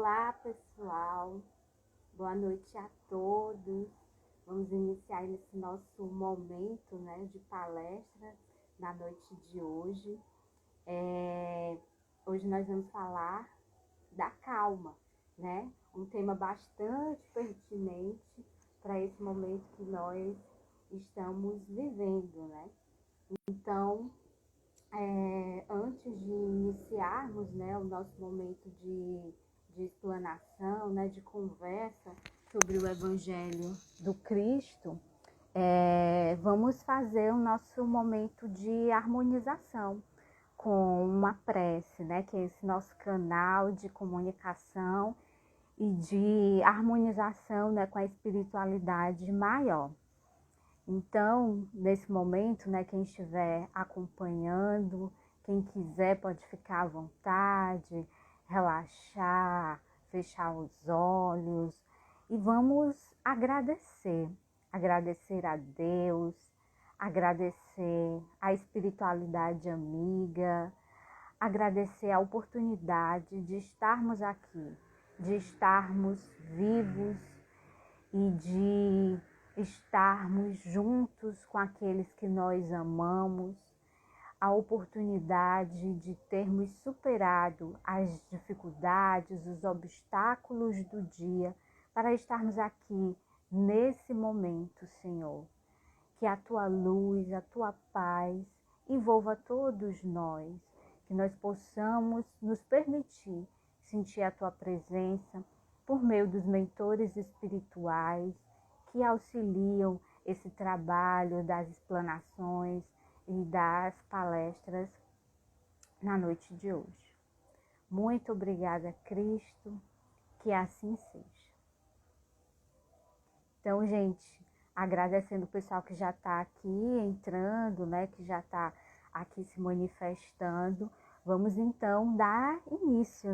Olá, pessoal. Boa noite a todos. Vamos iniciar esse nosso momento, de palestra na noite de hoje. Hoje nós vamos falar da calma, Um tema bastante pertinente para esse momento que nós estamos vivendo, Então, antes de iniciarmos, o nosso momento de explanação, de conversa sobre o Evangelho do Cristo, vamos fazer o nosso momento de harmonização com uma prece, que é esse nosso canal de comunicação e de harmonização, com a espiritualidade maior. Então, nesse momento, quem estiver acompanhando, quem quiser pode ficar à vontade, relaxar, fechar os olhos e vamos agradecer. Agradecer a Deus, agradecer a espiritualidade amiga, agradecer a oportunidade de estarmos aqui, de estarmos vivos e de estarmos juntos com aqueles que nós amamos, a oportunidade de termos superado as dificuldades, os obstáculos do dia, para estarmos aqui nesse momento, Senhor. Que a Tua luz, a Tua paz envolva todos nós, que nós possamos nos permitir sentir a Tua presença por meio dos mentores espirituais, que auxiliam esse trabalho das explanações e das palestras na noite de hoje. Muito obrigada, Cristo, que assim seja. Então, gente, agradecendo o pessoal que já está aqui entrando, que já está aqui se manifestando, vamos então dar início,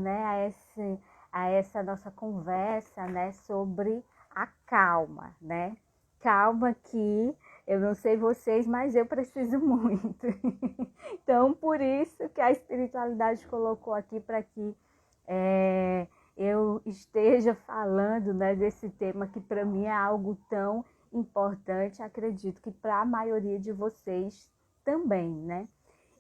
a essa nossa conversa, sobre a calma, Calma que eu não sei vocês, mas eu preciso muito. Então, por isso que a espiritualidade colocou aqui para que eu esteja falando, desse tema que para mim é algo tão importante, acredito que para a maioria de vocês também,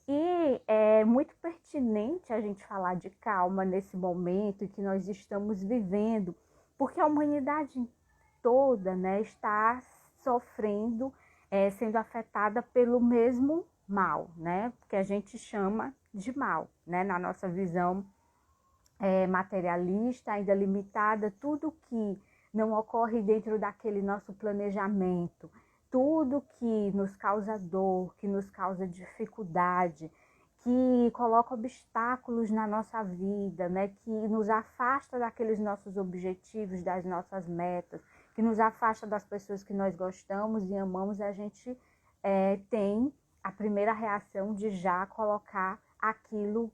E é muito pertinente a gente falar de calma nesse momento que nós estamos vivendo, porque a humanidade toda, está sofrendo, sendo afetada pelo mesmo mal, que a gente chama de mal, na nossa visão materialista, ainda limitada, tudo que não ocorre dentro daquele nosso planejamento, tudo que nos causa dor, que nos causa dificuldade, que coloca obstáculos na nossa vida, que nos afasta daqueles nossos objetivos, das nossas metas, que nos afasta das pessoas que nós gostamos e amamos, a gente tem a primeira reação de já colocar aquilo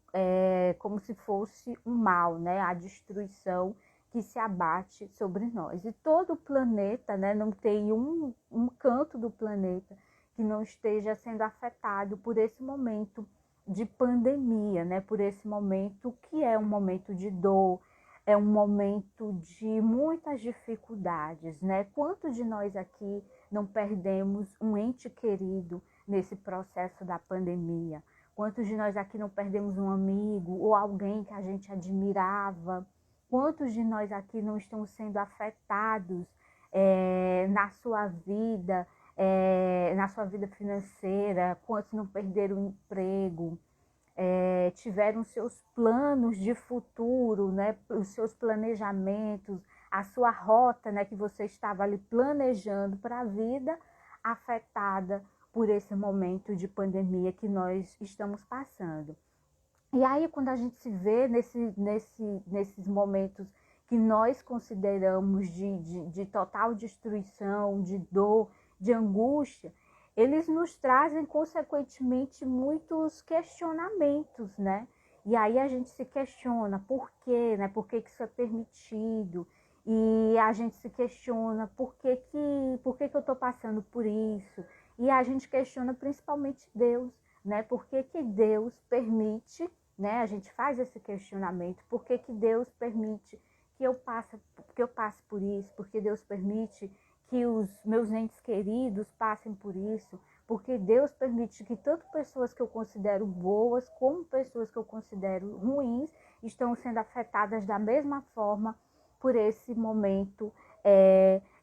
como se fosse um mal, a destruição que se abate sobre nós. E todo o planeta, não tem um canto do planeta que não esteja sendo afetado por esse momento de pandemia, por esse momento que é um momento de dor, é um momento de muitas dificuldades, Quantos de nós aqui não perdemos um ente querido nesse processo da pandemia? Quantos de nós aqui não perdemos um amigo ou alguém que a gente admirava? Quantos de nós aqui não estão sendo afetados na sua vida financeira? Quantos não perderam o emprego? Tiveram seus planos de futuro, os seus planejamentos, a sua rota, que você estava ali planejando para a vida, afetada por esse momento de pandemia que nós estamos passando. E aí, quando a gente se vê nesses momentos que nós consideramos de total destruição, de dor, de angústia, eles nos trazem, consequentemente, muitos questionamentos, E aí a gente se questiona por quê, Por que isso é permitido? E a gente se questiona por que eu estou passando por isso? E a gente questiona principalmente Deus, Por que Deus permite, A gente faz esse questionamento, por que Deus permite que eu passe por isso, porque Deus permite que os meus entes queridos passem por isso, porque Deus permite que tanto pessoas que eu considero boas, como pessoas que eu considero ruins, estão sendo afetadas da mesma forma por esse momento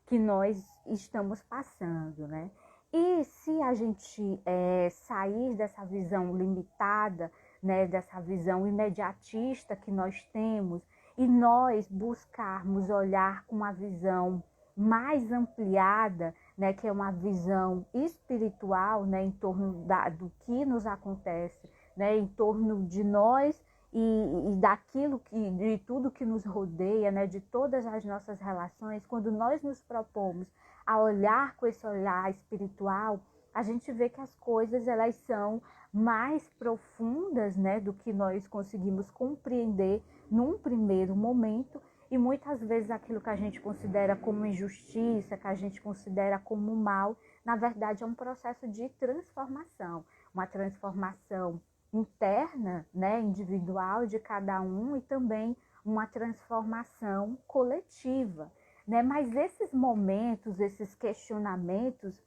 que nós estamos passando, né? E se a gente sair dessa visão limitada, né, dessa visão imediatista que nós temos, e nós buscarmos olhar com uma visão mais ampliada, né, que é uma visão espiritual, né, em torno do que nos acontece, né, em torno de nós e daquilo de tudo que nos rodeia, né, de todas as nossas relações. Quando nós nos propomos a olhar com esse olhar espiritual, a gente vê que as coisas elas são mais profundas, né, do que nós conseguimos compreender num primeiro momento, e muitas vezes aquilo que a gente considera como injustiça, que a gente considera como mal, na verdade é um processo de transformação, uma transformação interna, né, individual de cada um, e também uma transformação coletiva, né? Mas esses momentos, esses questionamentos,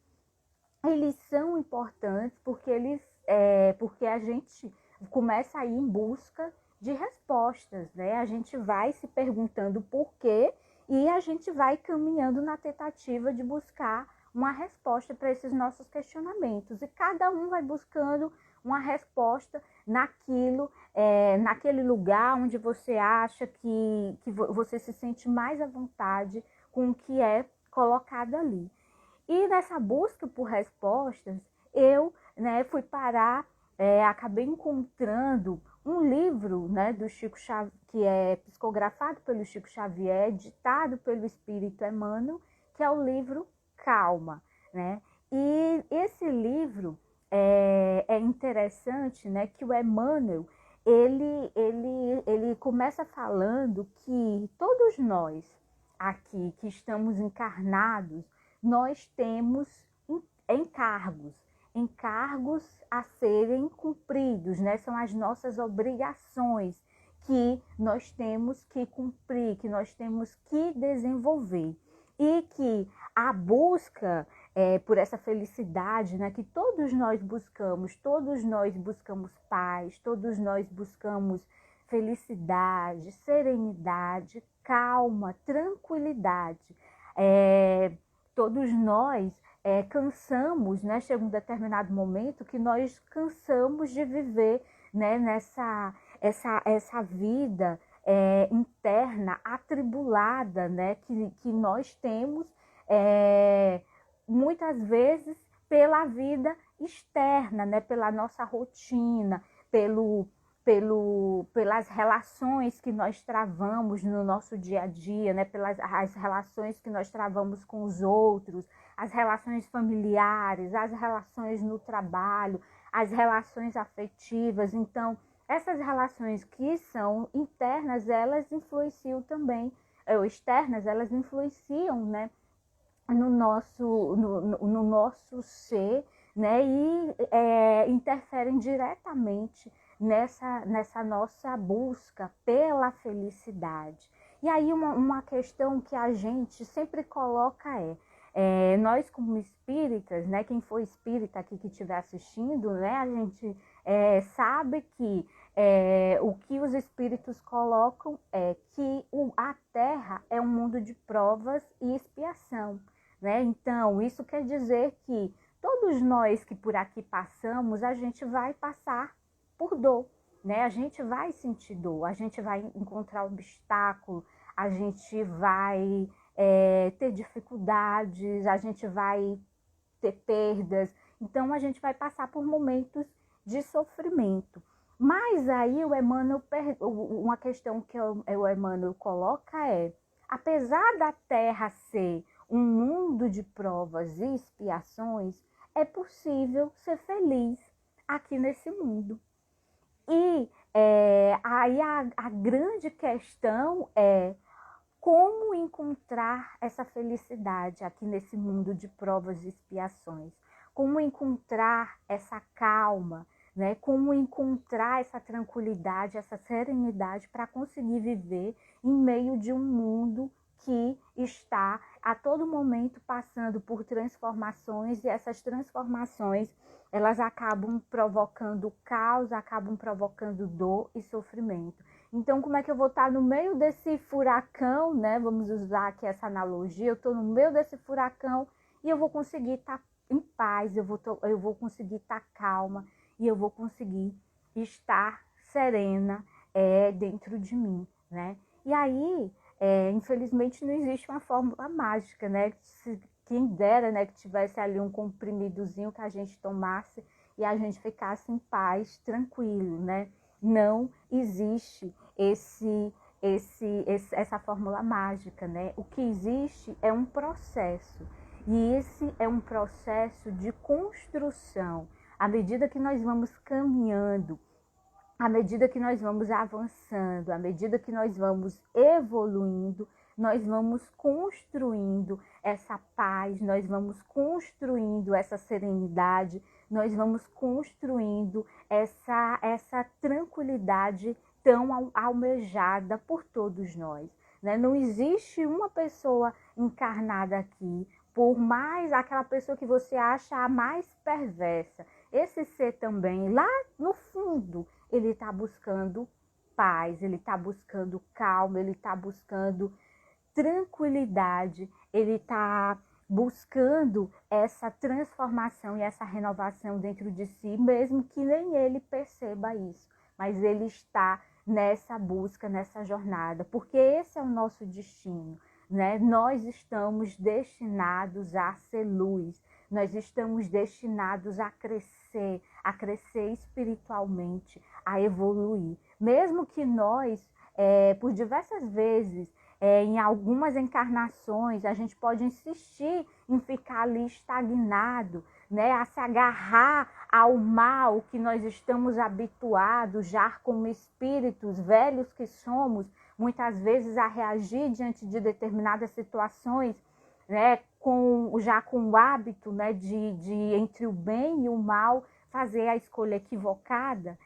eles são importantes porque a gente começa a ir em busca de respostas, né? A gente vai se perguntando por quê e a gente vai caminhando na tentativa de buscar uma resposta para esses nossos questionamentos. E cada um vai buscando uma resposta naquele lugar onde você acha que você se sente mais à vontade com o que é colocado ali. E nessa busca por respostas, eu, né, fui parar, acabei encontrando um livro, né, do Chico Xavier, que é psicografado pelo Chico Xavier, ditado pelo Espírito Emmanuel, que é o livro Calma, né? E esse livro é interessante, né, que o Emmanuel, ele começa falando que todos nós aqui que estamos encarnados, nós temos encargos a serem cumpridos, né? São as nossas obrigações que nós temos que cumprir, que nós temos que desenvolver. E que a busca por essa felicidade, né, que todos nós buscamos paz, todos nós buscamos felicidade, serenidade, calma, tranquilidade. Todos nós cansamos, né? Chega um determinado momento que nós cansamos de viver, né, essa vida interna atribulada, né, que nós temos muitas vezes pela vida externa, né, pela nossa rotina, pelas relações que nós travamos no nosso dia a dia, né? As relações que nós travamos com os outros, as relações familiares, as relações no trabalho, as relações afetivas. Então, essas relações que são internas, elas influenciam também, ou externas, elas influenciam, né, no nosso ser, né, e interferem diretamente nessa nossa busca pela felicidade. E aí uma questão que a gente sempre coloca nós como espíritas, né, quem for espírita aqui que estiver assistindo, né, a gente sabe que o que os espíritos colocam é que a Terra é um mundo de provas e expiação, né? Então, isso quer dizer que todos nós que por aqui passamos, a gente vai passar por dor, né? A gente vai sentir dor, a gente vai encontrar obstáculo, a gente vai ter dificuldades, a gente vai ter perdas. Então, a gente vai passar por momentos de sofrimento. Mas aí o Emmanuel, uma questão que o Emmanuel coloca apesar da Terra ser um mundo de provas e expiações, é possível ser feliz aqui nesse mundo. E aí a grande questão é como encontrar essa felicidade aqui nesse mundo de provas e expiações. Como encontrar essa calma, né? Como encontrar essa tranquilidade, essa serenidade para conseguir viver em meio de um mundo que está a todo momento passando por transformações, e essas transformações elas acabam provocando caos, acabam provocando dor e sofrimento. Então, como é que eu vou estar no meio desse furacão, né? Vamos usar aqui essa analogia, eu estou no meio desse furacão e eu vou conseguir estar em paz, eu vou conseguir estar calma e eu vou conseguir estar serena dentro de mim, né? E aí, infelizmente, não existe uma fórmula mágica, né? Quem dera, né, que tivesse ali um comprimidozinho que a gente tomasse e a gente ficasse em paz, tranquilo, né? Não existe essa fórmula mágica, né? O que existe é um processo. E esse é um processo de construção. À medida que nós vamos caminhando, à medida que nós vamos avançando, à medida que nós vamos evoluindo, nós vamos construindo essa paz, nós vamos construindo essa serenidade, nós vamos construindo essa tranquilidade tão almejada por todos nós, né? Não existe uma pessoa encarnada aqui, por mais aquela pessoa que você acha a mais perversa, esse ser também, lá no fundo, ele está buscando paz, ele está buscando calma, ele está buscando tranquilidade, ele está buscando essa transformação e essa renovação dentro de si, mesmo que nem ele perceba isso, mas ele está nessa busca, nessa jornada, porque esse é o nosso destino, né? Nós estamos destinados a ser luz, nós estamos destinados a crescer espiritualmente, a evoluir. Mesmo que nós, por diversas vezes, em algumas encarnações, a gente pode insistir em ficar ali estagnado, né, a se agarrar ao mal que nós estamos habituados, já como espíritos velhos que somos, muitas vezes a reagir diante de determinadas situações, né, já com o hábito, né, de entre o bem e o mal fazer a escolha equivocada,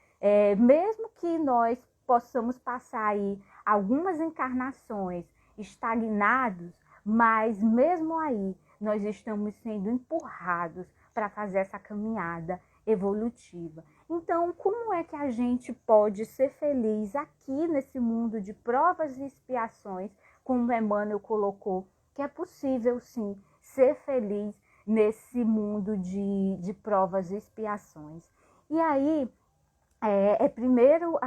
mesmo que nós possamos passar aí algumas encarnações estagnados, mas mesmo aí nós estamos sendo empurrados para fazer essa caminhada evolutiva. Então, como é que a gente pode ser feliz aqui nesse mundo de provas e expiações, como Emmanuel colocou, que é possível sim ser feliz nesse mundo de provas e expiações? E aí, primeiro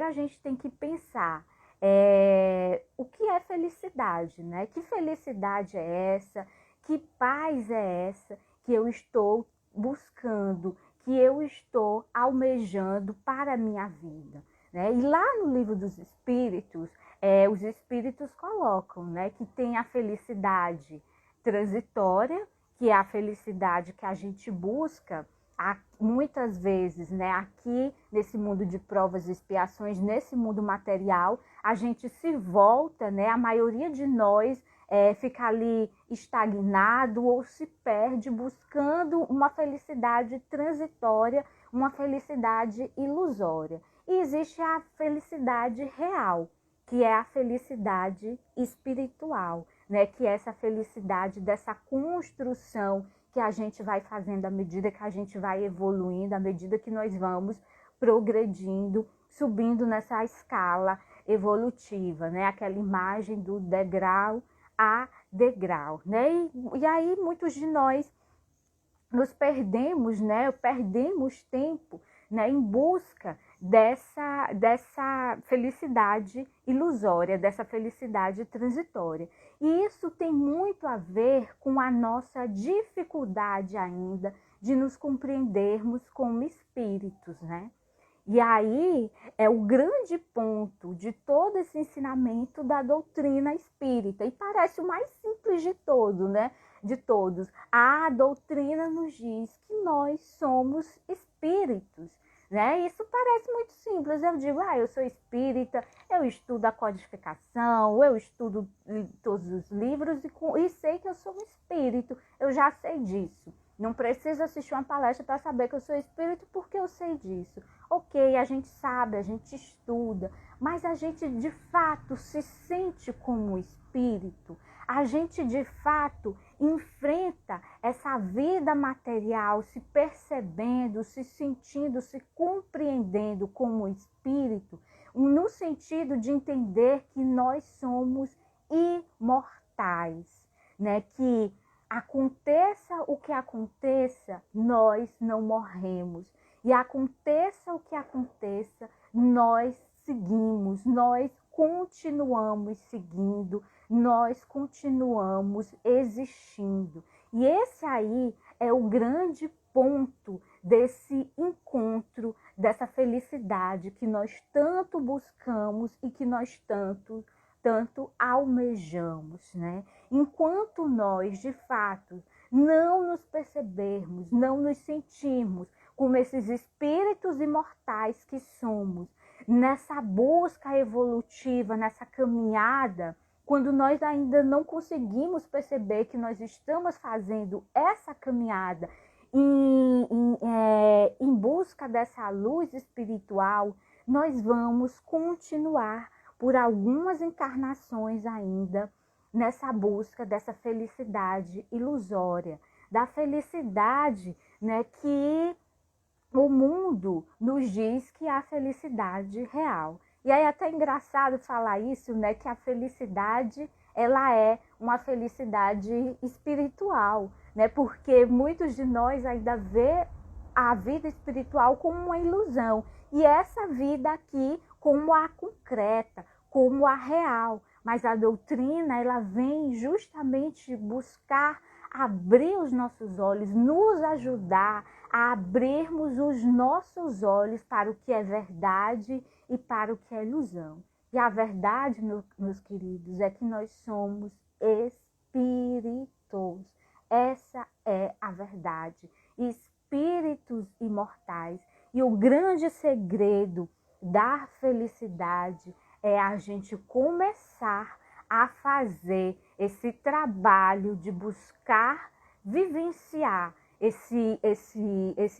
a gente tem que pensar o que é felicidade, né? Que felicidade é essa? Que paz é essa que eu estou buscando, que eu estou almejando para a minha vida, né? E lá no Livro dos Espíritos, os Espíritos colocam, né, que tem a felicidade transitória, que é a felicidade que a gente busca muitas vezes, né, aqui nesse mundo de provas e expiações, nesse mundo material, a gente se volta, né, a maioria de nós fica ali estagnado ou se perde buscando uma felicidade transitória, uma felicidade ilusória. E existe a felicidade real, que é a felicidade espiritual, né, que é essa felicidade dessa construção que a gente vai fazendo à medida que a gente vai evoluindo, à medida que nós vamos progredindo, subindo nessa escala evolutiva, né? Aquela imagem do degrau a degrau, né? E aí muitos de nós nos perdemos, né? Perdemos tempo, né, em busca dessa felicidade ilusória, dessa felicidade transitória. E isso tem muito a ver com a nossa dificuldade ainda de nos compreendermos como espíritos, né? E aí é o grande ponto de todo esse ensinamento da doutrina espírita. E parece o mais simples de todo, né? De todos. A doutrina nos diz que nós somos espíritos, né? Isso parece muito simples. Eu digo, eu sou espírita, eu estudo a codificação, eu estudo todos os livros e sei que eu sou um espírito, eu já sei disso. Não preciso assistir uma palestra para saber que eu sou espírito, porque eu sei disso. Ok, a gente sabe, a gente estuda, mas a gente de fato se sente como espírito. A gente de fato enfrenta essa vida material se percebendo, se sentindo, se compreendendo como espírito, no sentido de entender que nós somos imortais, né? Que aconteça o que aconteça, nós não morremos. E aconteça o que aconteça, nós seguimos, nós continuamos seguindo, nós continuamos existindo. E esse aí é o grande ponto desse encontro, dessa felicidade que nós tanto buscamos e que nós tanto almejamos, né? Enquanto nós, de fato, não nos percebermos, não nos sentirmos como esses espíritos imortais que somos, nessa busca evolutiva, nessa caminhada, quando nós ainda não conseguimos perceber que nós estamos fazendo essa caminhada em busca dessa luz espiritual, nós vamos continuar por algumas encarnações ainda nessa busca dessa felicidade ilusória, da felicidade, né, que o mundo nos diz que é a felicidade real. E aí é até engraçado falar isso, né, que a felicidade, ela é uma felicidade espiritual, né, porque muitos de nós ainda vê a vida espiritual como uma ilusão e essa vida aqui como a concreta, como a real. Mas a doutrina, ela vem justamente buscar abrir os nossos olhos, nos ajudar a abrirmos os nossos olhos para o que é verdade e para o que é ilusão. E a verdade, meus queridos, é que nós somos espíritos. Essa é a verdade. Espíritos imortais. E o grande segredo da felicidade é a gente começar a fazer esse trabalho de buscar vivenciar esse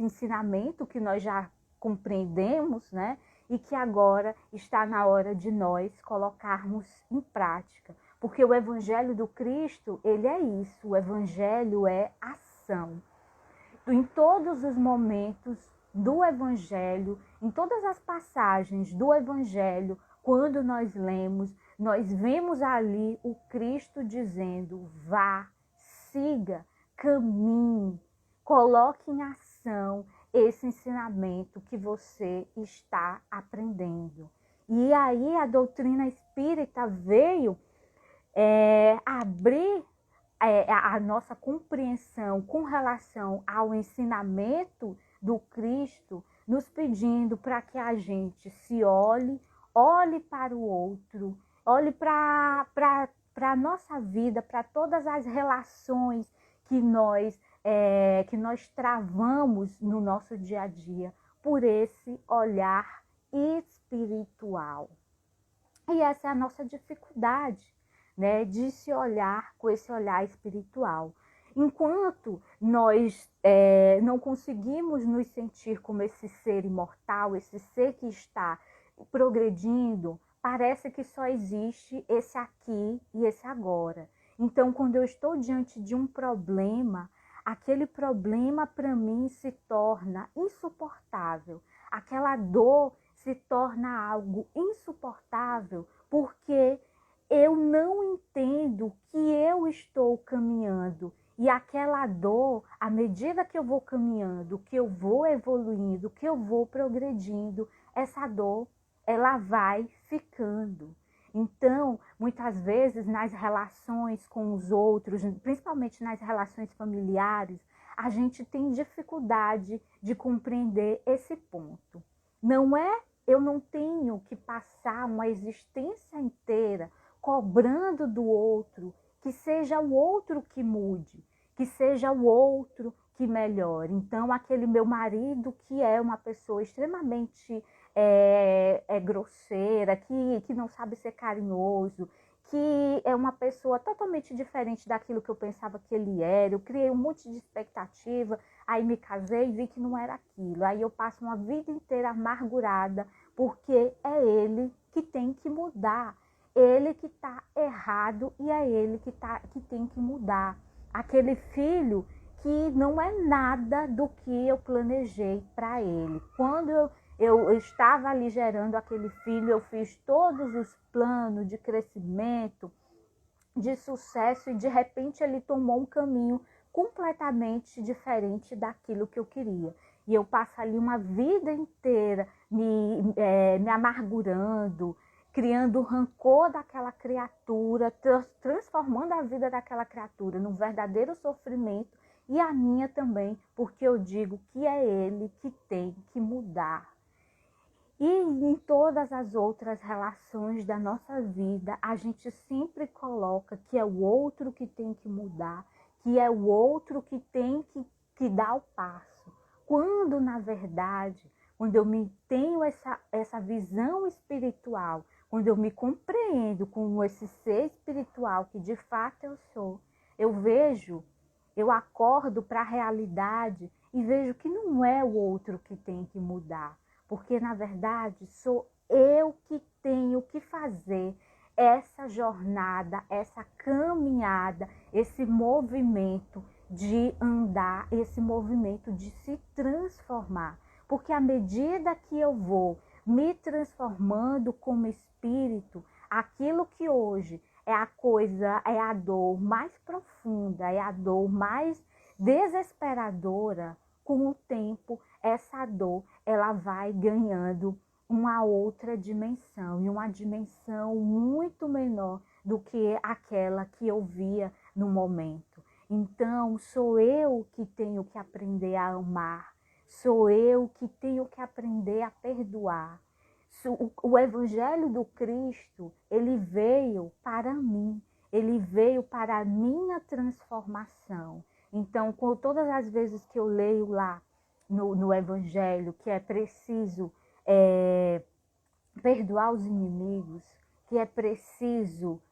ensinamento que nós já compreendemos, né? E que agora está na hora de nós colocarmos em prática. Porque o Evangelho do Cristo, ele é isso, o Evangelho é ação. Em todos os momentos do Evangelho, em todas as passagens do Evangelho, quando nós lemos, nós vemos ali o Cristo dizendo: vá, siga, caminhe, coloque em ação esse ensinamento que você está aprendendo. E aí a doutrina espírita veio abrir a nossa compreensão com relação ao ensinamento do Cristo, nos pedindo para que a gente se olhe para o outro, olhe para a nossa vida, para todas as relações que nós travamos no nosso dia a dia, por esse olhar espiritual. E essa é a nossa dificuldade, né, de se olhar com esse olhar espiritual. Enquanto nós não conseguimos nos sentir como esse ser imortal, esse ser que está progredindo, parece que só existe esse aqui e esse agora. Então, quando eu estou diante de um problema, aquele problema para mim se torna insuportável. Aquela dor se torna algo insuportável porque eu não entendo que eu estou caminhando. E aquela dor, à medida que eu vou caminhando, que eu vou evoluindo, que eu vou progredindo, essa dor, ela vai ficando. Então, muitas vezes nas relações com os outros, principalmente nas relações familiares, a gente tem dificuldade de compreender esse ponto. Eu não tenho que passar uma existência inteira cobrando do outro, que seja o outro que mude, que seja o outro que melhore. Então, aquele meu marido que é uma pessoa extremamente grosseira, que não sabe ser carinhoso, que é uma pessoa totalmente diferente daquilo que eu pensava que ele era. Eu criei um monte de expectativa, aí me casei e vi que não era aquilo. Aí eu passo uma vida inteira amargurada, porque é ele que tem que mudar. Ele que está errado e é ele que tem que mudar. Aquele filho que não é nada do que eu planejei para ele. Quando eu estava ali gerando aquele filho, eu fiz todos os planos de crescimento, de sucesso, e de repente ele tomou um caminho completamente diferente daquilo que eu queria. E eu passo ali uma vida inteira me amargurando, criando o rancor daquela criatura, transformando a vida daquela criatura num verdadeiro sofrimento, e a minha também, porque eu digo que é ele que tem que mudar. E em todas as outras relações da nossa vida, a gente sempre coloca que é o outro que tem que mudar, que é o outro que tem que dar o passo. Quando, na verdade, quando eu me tenho essa visão espiritual, quando eu me compreendo como esse ser espiritual que de fato eu sou, eu vejo, eu acordo para a realidade e vejo que não é o outro que tem que mudar. Porque, na verdade, sou eu que tenho que fazer essa jornada, essa caminhada, esse movimento de andar, esse movimento de se transformar. Porque à medida que eu vou me transformando como espírito, aquilo que hoje é a dor mais profunda, é a dor mais desesperadora, com o tempo, essa dor, ela vai ganhando uma outra dimensão, e uma dimensão muito menor do que aquela que eu via no momento. Então, sou eu que tenho que aprender a amar, sou eu que tenho que aprender a perdoar. O Evangelho do Cristo, ele veio para mim, ele veio para a minha transformação. Então, com todas as vezes que eu leio lá no Evangelho que é preciso perdoar os inimigos, que é preciso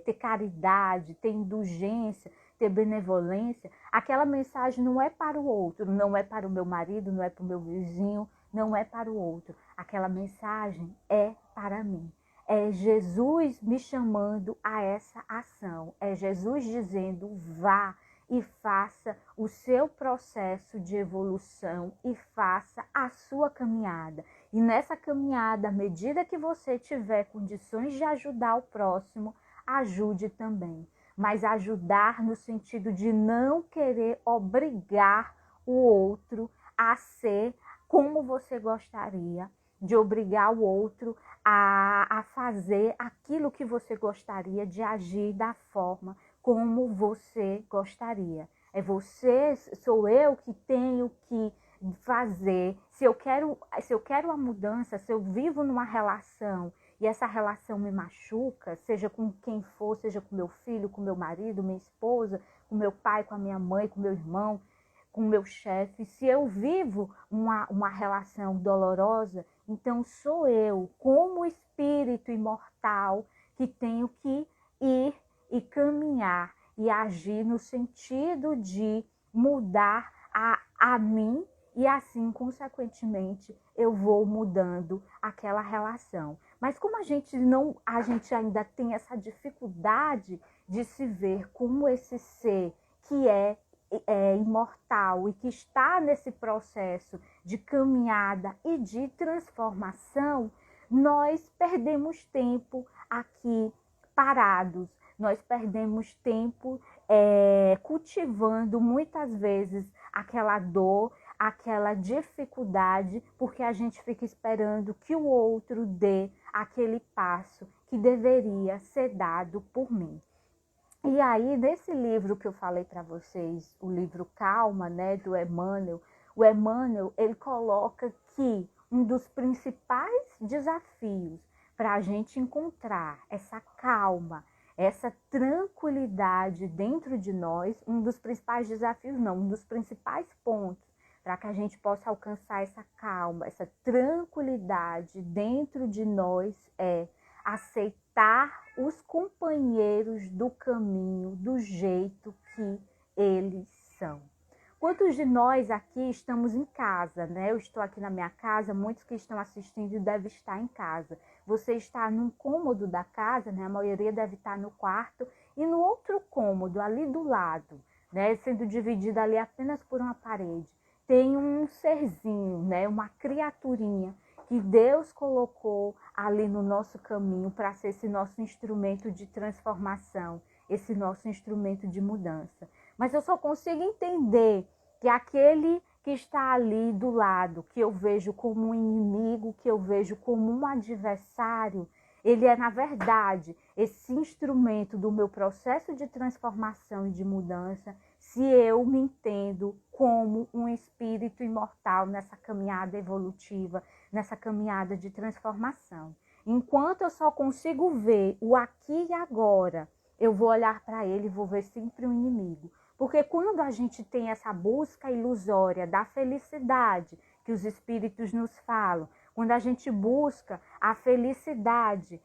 ter caridade, ter indulgência, ter benevolência, aquela mensagem não é para o outro, não é para o meu marido, não é para o meu vizinho, não é para o outro. Aquela mensagem é para mim. É Jesus me chamando a essa ação. É Jesus dizendo, vá e faça o seu processo de evolução e faça a sua caminhada. E nessa caminhada, à medida que você tiver condições de ajudar o próximo, ajude também. Mas ajudar no sentido de não querer obrigar o outro a ser como você gostaria, de obrigar o outro a fazer aquilo que você gostaria, de agir da forma como você gostaria. É você, sou eu que tenho que fazer. Se eu quero a mudança, se eu vivo numa relação e essa relação me machuca, seja com quem for, seja com meu filho, com meu marido, minha esposa, com meu pai, com a minha mãe, com meu irmão, com meu chefe, se eu vivo uma relação dolorosa, então sou eu, como espírito imortal, que tenho que ir e caminhar e agir no sentido de mudar a mim, e assim, consequentemente, eu vou mudando aquela relação. Mas como a gente ainda tem essa dificuldade de se ver como esse ser que é imortal e que está nesse processo de caminhada e de transformação, nós perdemos tempo aqui parados, nós perdemos tempo cultivando muitas vezes aquela dor, aquela dificuldade, porque a gente fica esperando que o outro dê aquele passo que deveria ser dado por mim. E aí, nesse livro que eu falei para vocês, o livro Calma, né, do Emmanuel, o Emmanuel, ele coloca que um dos principais desafios para a gente encontrar essa calma, essa tranquilidade dentro de nós, um dos principais desafios não, um dos principais pontos para que a gente possa alcançar essa calma, essa tranquilidade dentro de nós, é aceitar os companheiros do caminho do jeito que eles são. Quantos de nós aqui estamos em casa, né? Eu estou aqui na minha casa, muitos que estão assistindo devem estar em casa. Você está num cômodo da casa, né? A maioria deve estar no quarto, e no outro cômodo, ali do lado, né? Sendo dividido ali apenas por uma parede, tem um serzinho, né? Uma criaturinha que Deus colocou ali no nosso caminho para ser esse nosso instrumento de transformação, esse nosso instrumento de mudança. Mas eu só consigo entender que aquele que está ali do lado, que eu vejo como um inimigo, que eu vejo como um adversário, ele é, na verdade, esse instrumento do meu processo de transformação e de mudança, se eu me entendo como um espírito imortal nessa caminhada evolutiva, nessa caminhada de transformação. Enquanto eu só consigo ver o aqui e agora, eu vou olhar para ele e vou ver sempre um inimigo. Porque quando a gente tem essa busca ilusória da felicidade que os espíritos nos falam, quando a gente busca a felicidade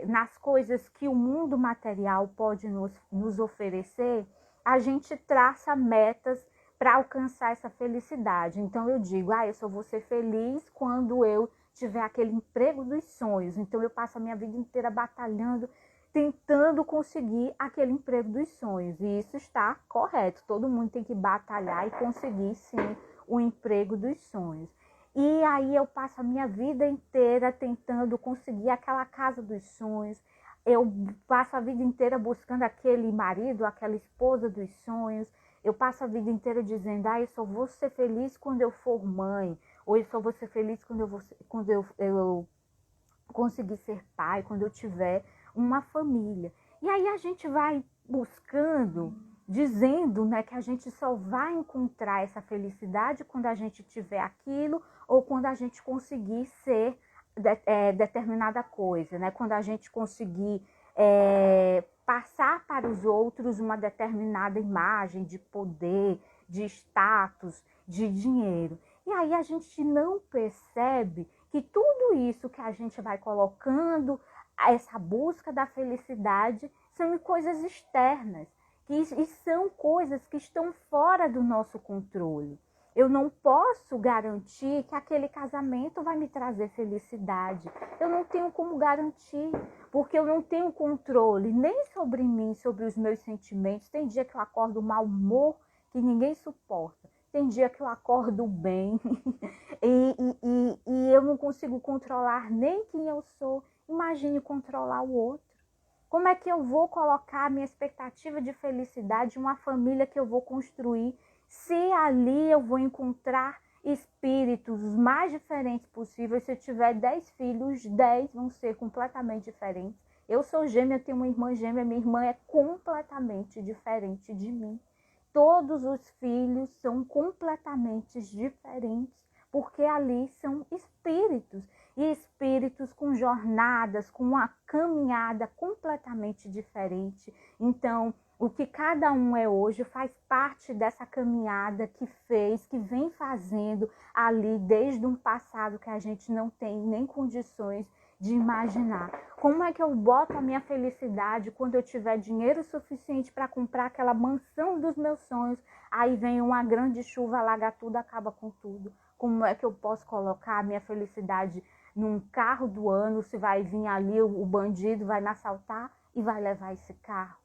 nas coisas que o mundo material pode nos oferecer, a gente traça metas para alcançar essa felicidade. Então eu digo, eu só vou ser feliz quando eu tiver aquele emprego dos sonhos. Então eu passo a minha vida inteira batalhando, tentando conseguir aquele emprego dos sonhos. E isso está correto. Todo mundo tem que batalhar e conseguir, sim, o emprego dos sonhos. E aí eu passo a minha vida inteira tentando conseguir aquela casa dos sonhos. Eu passo a vida inteira buscando aquele marido, aquela esposa dos sonhos. Eu passo a vida inteira dizendo, eu só vou ser feliz quando eu for mãe. Ou eu só vou ser feliz quando eu conseguir ser pai, quando eu tiver uma família. E aí a gente vai buscando, dizendo, né, que a gente só vai encontrar essa felicidade quando a gente tiver aquilo ou quando a gente conseguir ser determinada coisa, né? Quando a gente conseguir passar para os outros uma determinada imagem de poder, de status, de dinheiro. E aí a gente não percebe que tudo isso que a gente vai colocando, essa busca da felicidade, são coisas externas, e são coisas que estão fora do nosso controle. Eu não posso garantir que aquele casamento vai me trazer felicidade. Eu não tenho como garantir, porque eu não tenho controle nem sobre mim, sobre os meus sentimentos. Tem dia que eu acordo mau humor que ninguém suporta. Tem dia que eu acordo bem e eu não consigo controlar nem quem eu sou. Imagine controlar o outro. Como é que eu vou colocar a minha expectativa de felicidade em uma família que eu vou construir, se ali eu vou encontrar espíritos os mais diferentes possíveis? Se eu tiver 10 filhos, 10 vão ser completamente diferentes. Eu sou gêmea, eu tenho uma irmã gêmea, minha irmã é completamente diferente de mim. Todos os filhos são completamente diferentes, porque ali são espíritos, e espíritos com jornadas, com uma caminhada completamente diferente. Então, o que cada um é hoje faz parte dessa caminhada que fez, que vem fazendo ali desde um passado que a gente não tem nem condições de imaginar. Como é que eu boto a minha felicidade quando eu tiver dinheiro suficiente para comprar aquela mansão dos meus sonhos? Aí vem uma grande chuva, alaga tudo, acaba com tudo. Como é que eu posso colocar a minha felicidade num carro do ano, se vai vir ali o bandido, vai me assaltar e vai levar esse carro?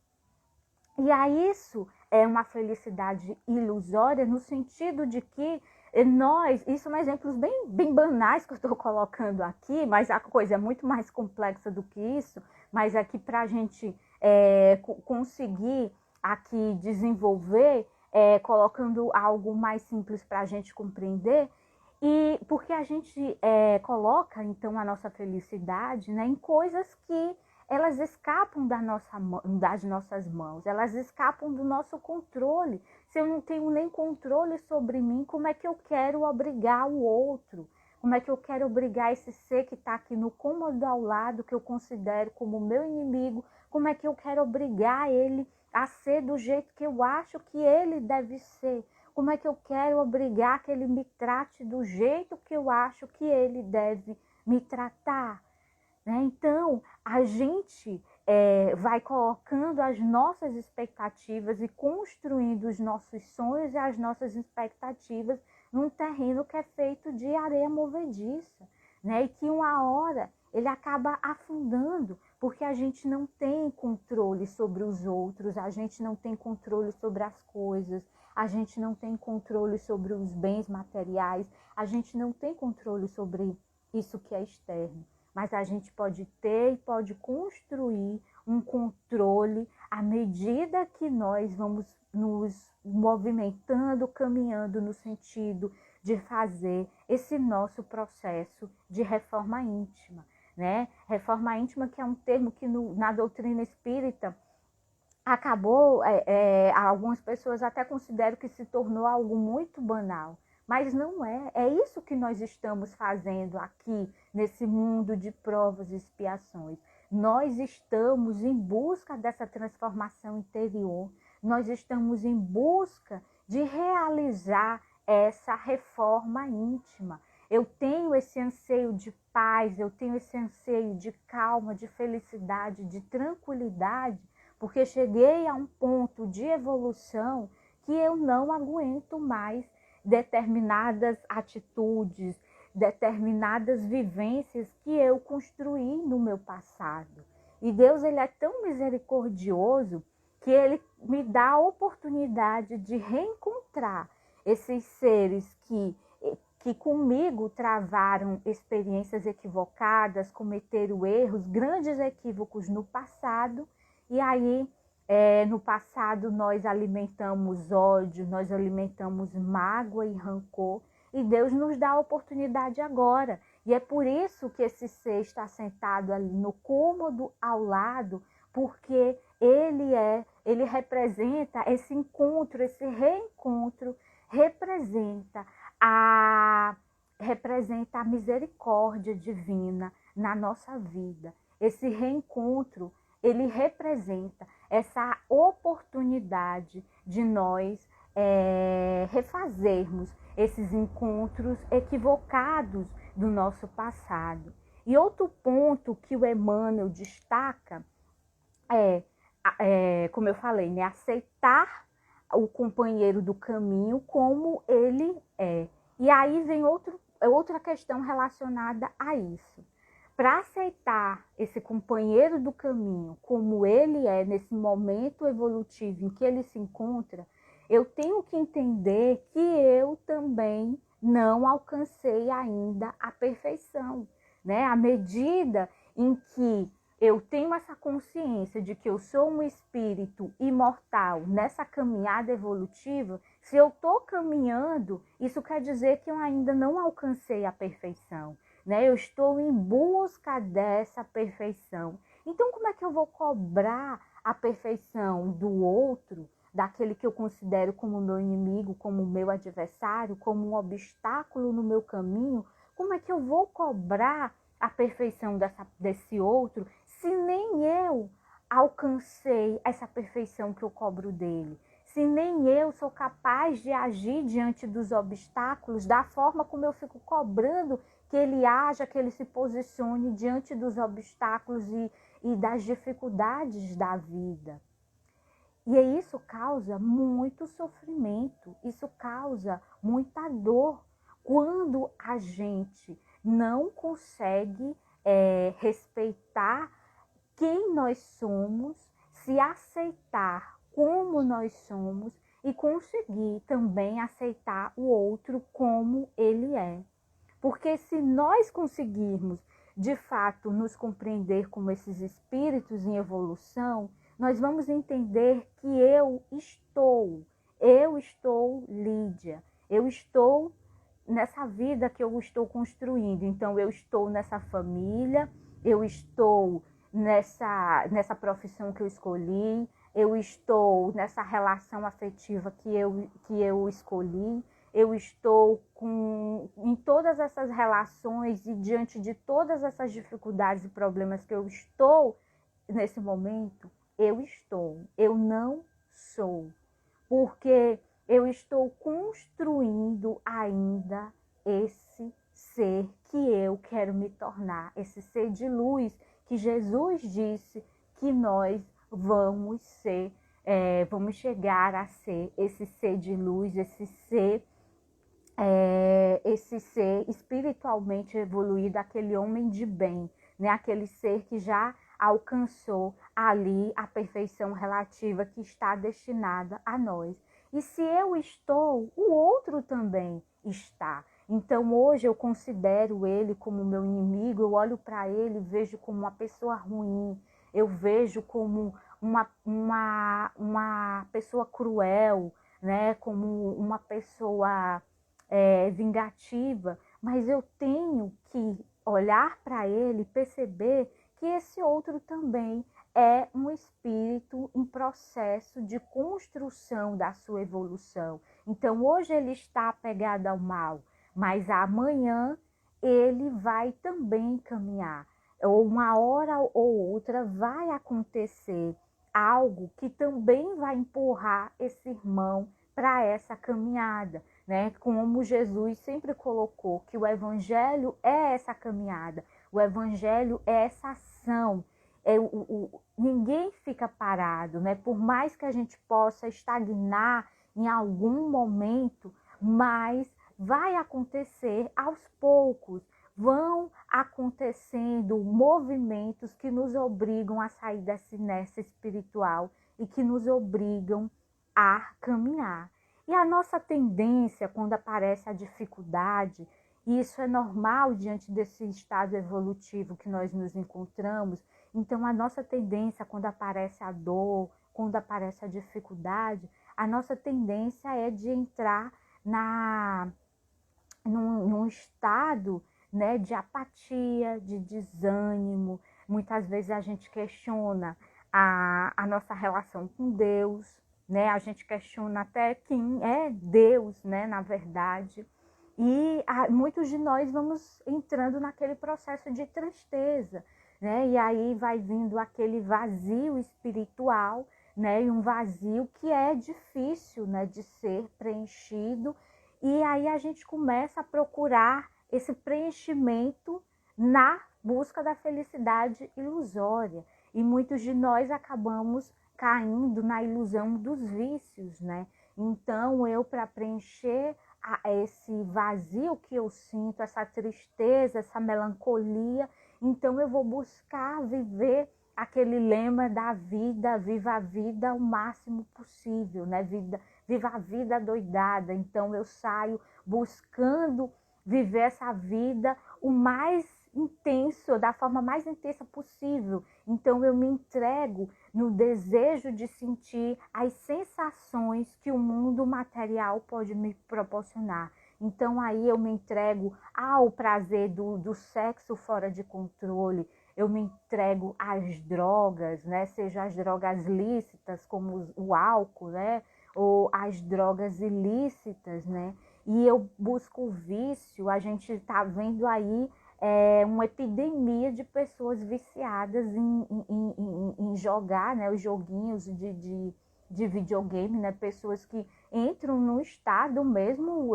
E aí isso é uma felicidade ilusória no sentido de que nós, isso são exemplos bem banais que eu estou colocando aqui, mas a coisa é muito mais complexa do que isso, mas aqui para a gente conseguir aqui desenvolver, colocando algo mais simples para a gente compreender, e porque a gente coloca então a nossa felicidade, né, em coisas que elas escapam das nossas mãos, elas escapam do nosso controle. Se eu não tenho nem controle sobre mim, como é que eu quero obrigar o outro? Como é que eu quero obrigar esse ser que está aqui no cômodo ao lado, que eu considero como meu inimigo, como é que eu quero obrigar ele a ser do jeito que eu acho que ele deve ser? Como é que eu quero obrigar que ele me trate do jeito que eu acho que ele deve me tratar? Né? Então, a gente vai colocando as nossas expectativas e construindo os nossos sonhos e as nossas expectativas num terreno que é feito de areia movediça, né? E que uma hora ele acaba afundando, porque a gente não tem controle sobre os outros, a gente não tem controle sobre as coisas, a gente não tem controle sobre os bens materiais, a gente não tem controle sobre isso que é externo. Mas a gente pode ter e pode construir um controle à medida que nós vamos nos movimentando, caminhando no sentido de fazer esse nosso processo de reforma íntima, né? Reforma íntima, que é um termo que na doutrina espírita acabou, algumas pessoas até consideram que se tornou algo muito banal. Mas não é. É isso que nós estamos fazendo aqui, nesse mundo de provas e expiações. Nós estamos em busca dessa transformação interior. Nós estamos em busca de realizar essa reforma íntima. Eu tenho esse anseio de paz, eu tenho esse anseio de calma, de felicidade, de tranquilidade, porque cheguei a um ponto de evolução que eu não aguento mais determinadas atitudes, determinadas vivências que eu construí no meu passado. E Deus, ele é tão misericordioso que ele me dá a oportunidade de reencontrar esses seres que comigo travaram experiências equivocadas, cometeram erros, grandes equívocos no passado. E aí, no passado, nós alimentamos ódio, nós alimentamos mágoa e rancor, e Deus nos dá a oportunidade agora. E é por isso que esse ser está sentado ali no cômodo ao lado, porque ele representa esse encontro, esse reencontro, representa a misericórdia divina na nossa vida. Esse reencontro, ele representa essa oportunidade de nós refazermos esses encontros equivocados do nosso passado. E outro ponto que o Emmanuel destaca como eu falei, né, aceitar o companheiro do caminho como ele é. E aí vem outra questão relacionada a isso. Para aceitar esse companheiro do caminho como ele é, nesse momento evolutivo em que ele se encontra, eu tenho que entender que eu também não alcancei ainda a perfeição, né? À medida em que eu tenho essa consciência de que eu sou um espírito imortal nessa caminhada evolutiva, se eu estou caminhando, isso quer dizer que eu ainda não alcancei a perfeição, né? Eu estou em busca dessa perfeição. Então, como é que eu vou cobrar a perfeição do outro, daquele que eu considero como meu inimigo, como meu adversário, como um obstáculo no meu caminho? Como é que eu vou cobrar a perfeição desse outro, se nem eu alcancei essa perfeição que eu cobro dele? Se nem eu sou capaz de agir diante dos obstáculos da forma como eu fico cobrando que ele haja, que ele se posicione diante dos obstáculos e das dificuldades da vida. E isso causa muito sofrimento, isso causa muita dor quando a gente não consegue respeitar quem nós somos, se aceitar como nós somos e conseguir também aceitar o outro como ele é. Porque se nós conseguirmos, de fato, nos compreender como esses espíritos em evolução, nós vamos entender que eu estou Lídia, eu estou nessa vida que eu estou construindo. Então, eu estou nessa família, eu estou nessa profissão que eu escolhi, eu estou nessa relação afetiva que eu escolhi, eu estou em todas essas relações e diante de todas essas dificuldades e problemas que eu estou nesse momento, eu não sou. Porque eu estou construindo ainda esse ser que eu quero me tornar, esse ser de luz que Jesus disse que nós vamos ser, vamos chegar a ser esse ser de luz, esse ser espiritualmente evoluído, aquele homem de bem, né? Aquele ser que já alcançou ali a perfeição relativa que está destinada a nós. E se eu estou, o outro também está. Então hoje eu considero ele como meu inimigo, eu olho para ele e vejo como uma pessoa ruim, eu vejo como uma pessoa cruel, né? Como uma pessoa vingativa, mas eu tenho que olhar para ele e perceber que esse outro também é um espírito em processo de construção da sua evolução. Então hoje ele está apegado ao mal, mas amanhã ele vai também caminhar. Ou uma hora ou outra vai acontecer algo que também vai empurrar esse irmão para essa caminhada, né? Como Jesus sempre colocou que o evangelho é essa caminhada, o evangelho é essa ação. Ninguém fica parado, né? Por mais que a gente possa estagnar em algum momento, mas vai acontecer aos poucos, vão acontecendo movimentos que nos obrigam a sair dessa inércia espiritual e que nos obrigam a caminhar. E a nossa tendência, quando aparece a dificuldade, e isso é normal diante desse estado evolutivo que nós nos encontramos, então a nossa tendência, quando aparece a dor, quando aparece a dificuldade, a nossa tendência é de entrar num estado, né, de apatia, de desânimo. Muitas vezes a gente questiona a nossa relação com Deus, né? A gente questiona até quem é Deus, né, na verdade. E muitos de nós vamos entrando naquele processo de tristeza, né? E aí vai vindo aquele vazio espiritual, né? E um vazio que é difícil, né, de ser preenchido. E aí a gente começa a procurar esse preenchimento na busca da felicidade ilusória. E muitos de nós acabamos caindo na ilusão dos vícios, né? Então eu, para preencher esse vazio que eu sinto, essa tristeza, essa melancolia, então eu vou buscar viver aquele lema da vida, viva a vida o máximo possível, né? Viva a vida doidada. Então eu saio buscando viver essa vida o mais intenso, da forma mais intensa possível. Então eu me entrego no desejo de sentir as sensações que o mundo material pode me proporcionar. Então aí eu me entrego ao prazer do sexo fora de controle, eu me entrego às drogas, né? Seja as drogas lícitas, como o álcool, né? Ou as drogas ilícitas, né? E eu busco o vício, a gente está vendo aí uma epidemia de pessoas viciadas em jogar, né, os joguinhos de videogame, né, pessoas que entram num estado mesmo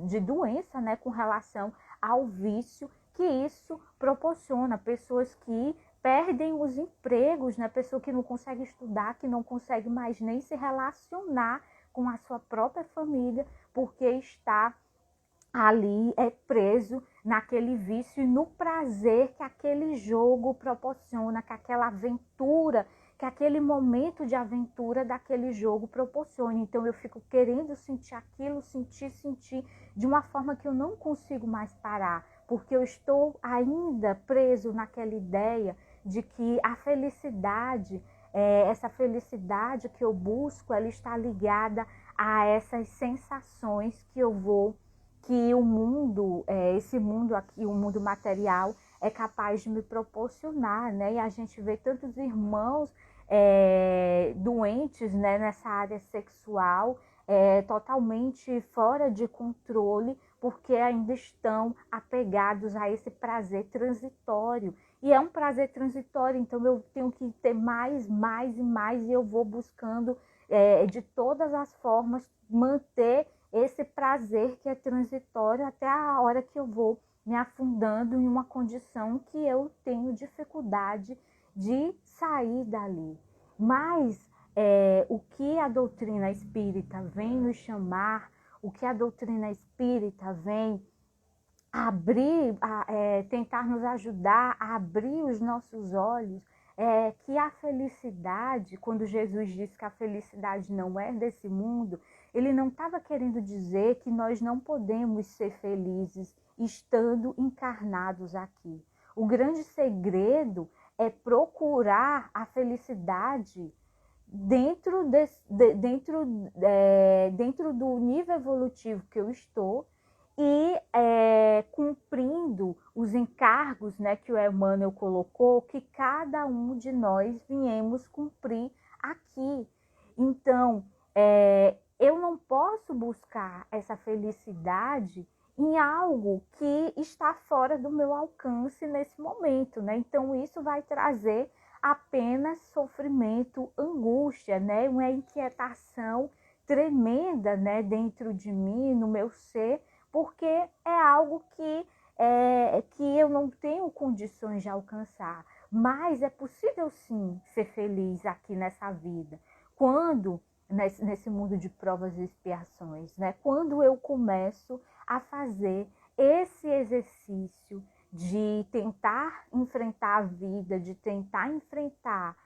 de doença, né, com relação ao vício que isso proporciona, pessoas que perdem os empregos, né, pessoa que não consegue estudar, que não consegue mais nem se relacionar com a sua própria família, porque está ali preso naquele vício e no prazer que aquele jogo proporciona, que aquela aventura, que aquele momento de aventura daquele jogo proporciona. Então eu fico querendo sentir aquilo, sentir de uma forma que eu não consigo mais parar, porque eu estou ainda preso naquela ideia de que a felicidade, essa felicidade que eu busco, ela está ligada a essas sensações que eu vou, que o mundo, esse mundo aqui, o mundo material, é capaz de me proporcionar, né? E a gente vê tantos irmãos doentes, né, nessa área sexual, totalmente fora de controle, porque ainda estão apegados a esse prazer transitório. E é um prazer transitório, então eu tenho que ter mais e mais, e eu vou buscando de todas as formas, manter esse prazer que é transitório até a hora que eu vou me afundando em uma condição que eu tenho dificuldade de sair dali. Mas o que a doutrina espírita vem nos chamar, o que a doutrina espírita vem abrir, tentar nos ajudar a abrir os nossos olhos, que a felicidade, quando Jesus disse que a felicidade não é desse mundo, ele não estava querendo dizer que nós não podemos ser felizes estando encarnados aqui. O grande segredo é procurar a felicidade dentro do nível evolutivo que eu estou e cumprindo os encargos, né, que o Emmanuel colocou, que cada um de nós viemos cumprir aqui. Então, eu não posso buscar essa felicidade em algo que está fora do meu alcance nesse momento, né? Então, isso vai trazer apenas sofrimento, angústia, né? Uma inquietação tremenda, né, dentro de mim, no meu ser, porque é algo que eu não tenho condições de alcançar. Mas é possível sim ser feliz aqui nessa vida. Quando, nesse mundo de provas e expiações, né? Quando eu começo a fazer esse exercício de tentar enfrentar a vida, de tentar enfrentar